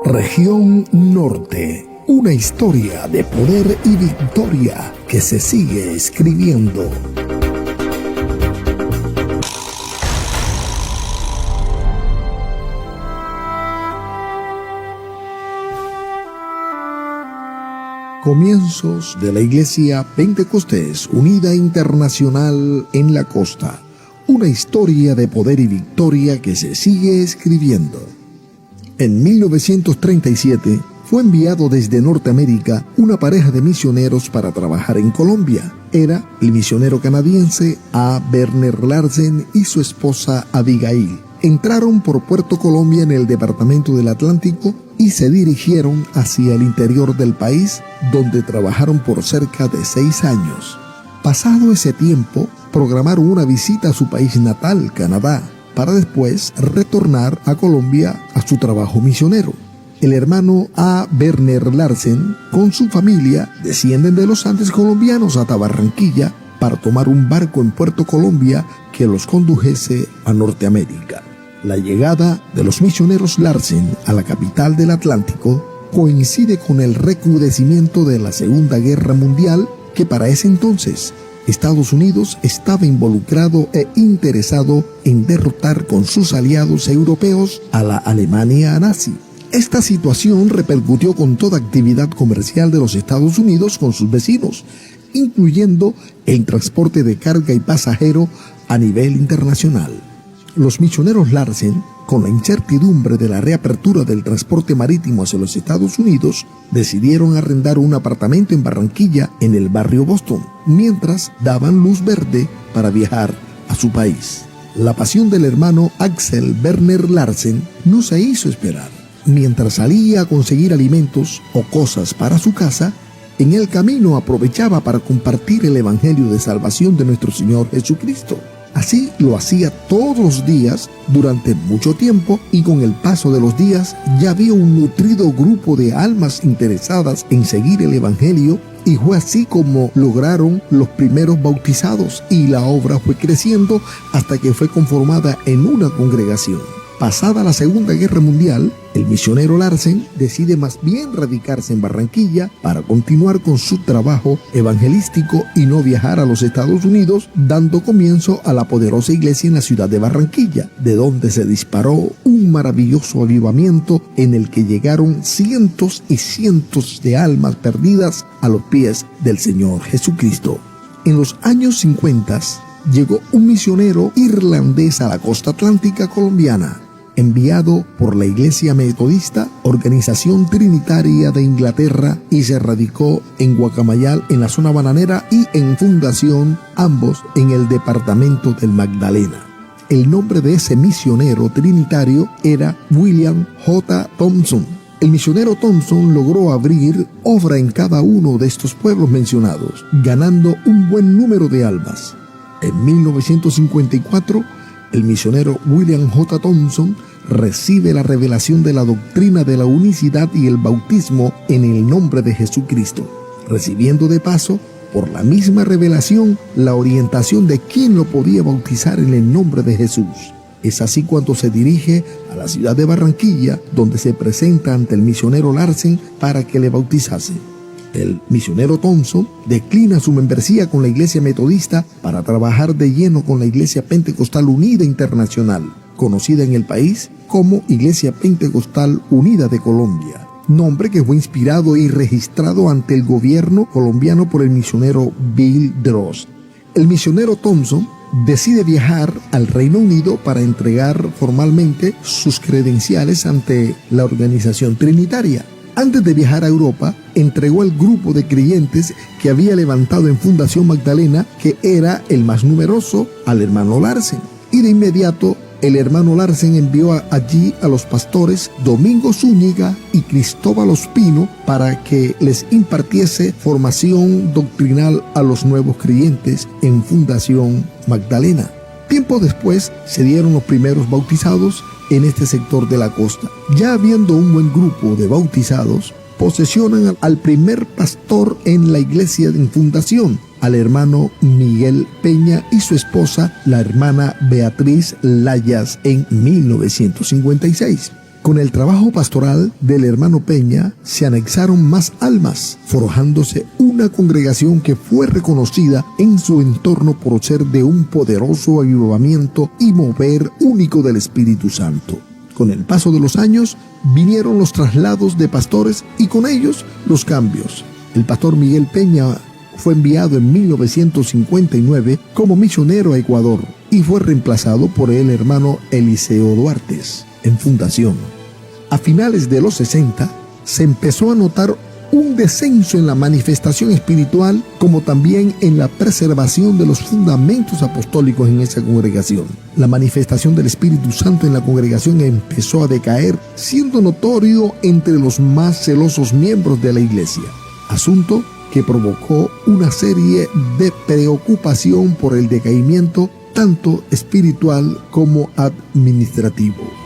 Región Norte, una historia de poder y victoria que se sigue escribiendo. Comienzos de la Iglesia Pentecostés Unida Internacional en la costa. Una historia de poder y victoria que se sigue escribiendo. En 1937 fue enviado desde Norteamérica una pareja de misioneros para trabajar en Colombia. Era el misionero canadiense A. Werner Larsen y su esposa Abigail. Entraron por Puerto Colombia en el departamento del Atlántico y se dirigieron hacia el interior del país, donde trabajaron por cerca de 6 años. Pasado ese tiempo, programaron una visita a su país natal, Canadá, para después retornar a Colombia a su trabajo misionero. El hermano A. Werner Larsen, con su familia, descienden de los Andes colombianos hasta Barranquilla para tomar un barco en Puerto Colombia que los condujese a Norteamérica. La llegada de los misioneros Larsen a la capital del Atlántico coincide con el recrudecimiento de la Segunda Guerra Mundial, que para ese entonces Estados Unidos estaba involucrado e interesado en derrotar con sus aliados europeos a la Alemania nazi. Esta situación repercutió con toda actividad comercial de los Estados Unidos con sus vecinos, incluyendo el transporte de carga y pasajero a nivel internacional. Los misioneros Larsen, con la incertidumbre de la reapertura del transporte marítimo hacia los Estados Unidos, decidieron arrendar un apartamento en Barranquilla, en el barrio Boston, mientras daban luz verde para viajar a su país. La pasión del hermano Axel Werner Larsen no se hizo esperar. Mientras salía a conseguir alimentos o cosas para su casa, en el camino aprovechaba para compartir el evangelio de salvación de nuestro Señor Jesucristo. Así lo hacía todos los días durante mucho tiempo, y con el paso de los días ya había un nutrido grupo de almas interesadas en seguir el evangelio, y fue así como lograron los primeros bautizados, y la obra fue creciendo hasta que fue conformada en una congregación. Pasada la Segunda Guerra Mundial, el misionero Larsen decide más bien radicarse en Barranquilla para continuar con su trabajo evangelístico y no viajar a los Estados Unidos, dando comienzo a la poderosa iglesia en la ciudad de Barranquilla, de donde se disparó un maravilloso avivamiento en el que llegaron cientos y cientos de almas perdidas a los pies del Señor Jesucristo. En los años 50 llegó un misionero irlandés a la costa atlántica colombiana, enviado por la Iglesia Metodista, organización trinitaria de Inglaterra, y se radicó en Guacamayal, en la zona bananera, y en Fundación, ambos en el departamento del Magdalena. El nombre de ese misionero trinitario era William J. Thompson. El misionero Thompson logró abrir obra en cada uno de estos pueblos mencionados, ganando un buen número de almas. En 1954, el misionero William J. Thompson recibe la revelación de la doctrina de la unicidad y el bautismo en el nombre de Jesucristo, recibiendo de paso, por la misma revelación, la orientación de quién lo podía bautizar en el nombre de Jesús. Es así cuando se dirige a la ciudad de Barranquilla, donde se presenta ante el misionero Larsen para que le bautizase. El misionero Thompson declina su membresía con la Iglesia Metodista para trabajar de lleno con la Iglesia Pentecostal Unida Internacional, conocida en el país como Iglesia Pentecostal Unida de Colombia, nombre que fue inspirado y registrado ante el gobierno colombiano por el misionero Bill Drost. El misionero Thompson decide viajar al Reino Unido para entregar formalmente sus credenciales ante la organización trinitaria. Antes de viajar a Europa, entregó al grupo de creyentes que había levantado en Fundación Magdalena, que era el más numeroso, al hermano Larsen. Y de inmediato, el hermano Larsen envió allí a los pastores Domingo Zúñiga y Cristóbal Ospino para que les impartiese formación doctrinal a los nuevos creyentes en Fundación Magdalena. Tiempo después se dieron los primeros bautizados en este sector de la costa. Ya habiendo un buen grupo de bautizados, posesionan al primer pastor en la iglesia en fundación, al hermano Miguel Peña y su esposa, la hermana Beatriz Layas, en 1956. Con el trabajo pastoral del hermano Peña se anexaron más almas, forjándose una congregación que fue reconocida en su entorno por ser de un poderoso avivamiento y mover único del Espíritu Santo. Con el paso de los años vinieron los traslados de pastores y con ellos los cambios. El pastor Miguel Peña fue enviado en 1959 como misionero a Ecuador y fue reemplazado por el hermano Eliseo Duarte en fundación. A finales de los 60 se empezó a notar un descenso en la manifestación espiritual, como también en la preservación de los fundamentos apostólicos en esa congregación. La manifestación del Espíritu Santo en la congregación empezó a decaer, siendo notorio entre los más celosos miembros de la iglesia, asunto que provocó una serie de preocupación por el decaimiento tanto espiritual como administrativo.